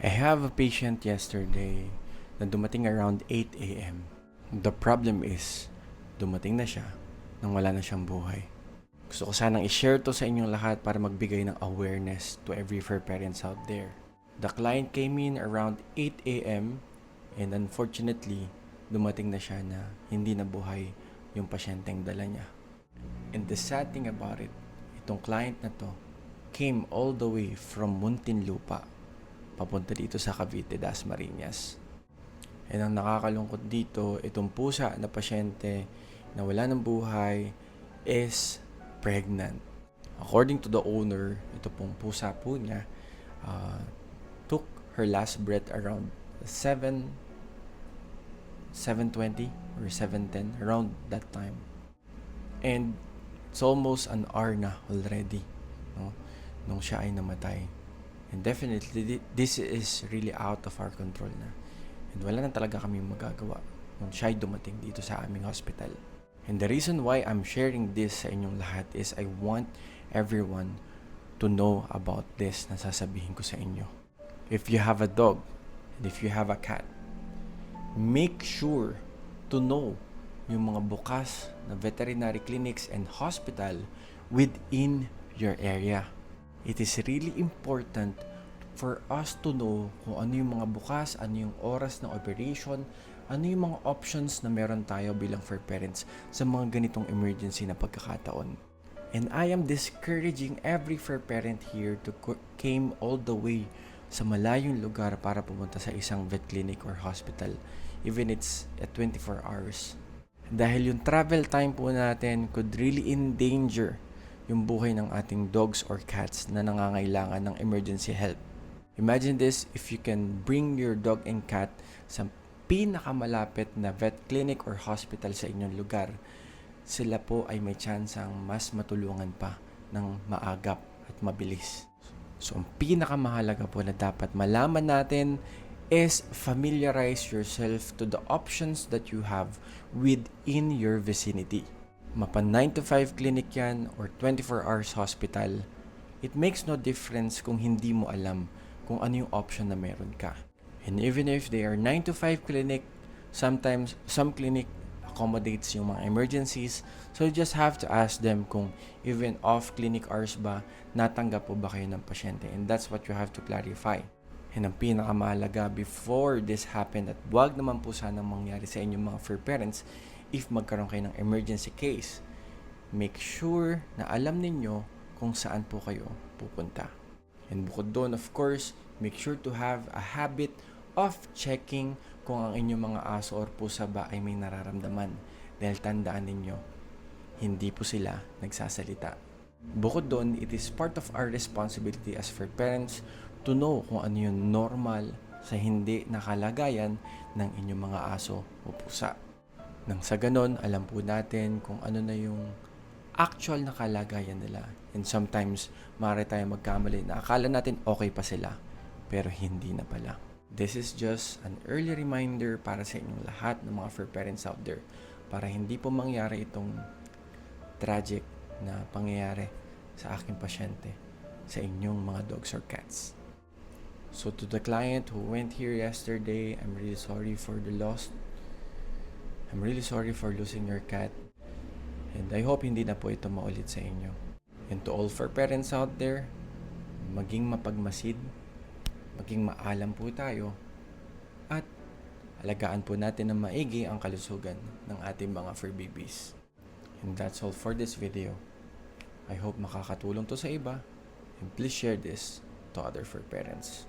I have a patient yesterday na dumating around 8 a.m. The problem is, dumating na siya nang wala na siyang buhay. Gusto ko sanang i-share to sa inyong lahat para magbigay ng awareness to every fur parents out there. The client came in around 8 a.m. and unfortunately, dumating na siya na hindi na buhay yung pasyenteng dala niya. And the sad thing about it, itong client na to came all the way from Muntinlupa papunta dito sa Cavite, Dasmariñas. And ang nakakalungkot dito, itong pusa na pasyente na wala ng buhay is pregnant. According to the owner, ito pong pusa po niya took her last breath around 7:20 or 7:10, around that time. And it's almost an hour na already, no, nung siya ay namatay. And definitely, this is really out of our control na. And wala na talaga kami magagawa nung siya ay dumating dito sa aming hospital. And the reason why I'm sharing this sa inyong lahat is I want everyone to know about this na sasabihin ko sa inyo. If you have a dog, and if you have a cat, make sure to know yung mga bukas na veterinary clinics and hospital within your area. It is really important for us to know kung ano yung mga bukas, ano yung oras ng operation, ano yung mga options na meron tayo bilang fur parents sa mga ganitong emergency na pagkakataon. And I am discouraging every fur parent here to came all the way sa malayong lugar para pumunta sa isang vet clinic or hospital, even it's at 24 hours. Dahil yung travel time po natin could really endanger yung buhay ng ating dogs or cats na nangangailangan ng emergency help. Imagine this, if you can bring your dog and cat sa pinakamalapit na vet clinic or hospital sa inyong lugar, sila po ay may tsansang mas matulungan pa ng maagap at mabilis. So, ang pinakamahalaga po na dapat malaman natin is familiarize yourself to the options that you have within your vicinity. Mapa 9 to 5 clinic yan or 24 hours hospital, it makes no difference kung hindi mo alam kung ano yung option na meron ka. And even if they are 9 to 5 clinic, sometimes some clinic accommodates yung mga emergencies. So you just have to ask them kung even off clinic hours ba, natanggap po ba kayo ng pasyente. And that's what you have to clarify. And ang pinakamahalaga before this happened, at wag naman po sanang mangyari sa inyong mga fur parents, if magkaroon kayo ng emergency case, make sure na alam ninyo kung saan po kayo pupunta. And bukod doon, of course, make sure to have a habit of checking kung ang inyong mga aso or pusa ba ay may nararamdaman. Dahil tandaan ninyo, hindi po sila nagsasalita. Bukod doon, it is part of our responsibility as for parents to know kung ano yung normal sa hindi nakalagayan ng inyong mga aso o pusa. Nang sa ganon, alam po natin kung ano na yung actual na kalagayan nila. And sometimes, maaari tayo magkamali na akala natin okay pa sila, pero hindi na pala. This is just an early reminder para sa inyong lahat ng mga fur parents out there para hindi po mangyari itong tragic na pangyayari sa aking pasyente, sa inyong mga dogs or cats. So to the client who went here yesterday, I'm really sorry for the loss. I'm really sorry for losing your cat. And I hope hindi na po ito maulit sa inyo. And to all fur parents out there, maging mapagmasid, maging maalam po tayo, at alagaan po natin ng maigi ang kalusugan ng ating mga fur babies. And that's all for this video. I hope makakatulong to sa iba, and please share this to other fur parents.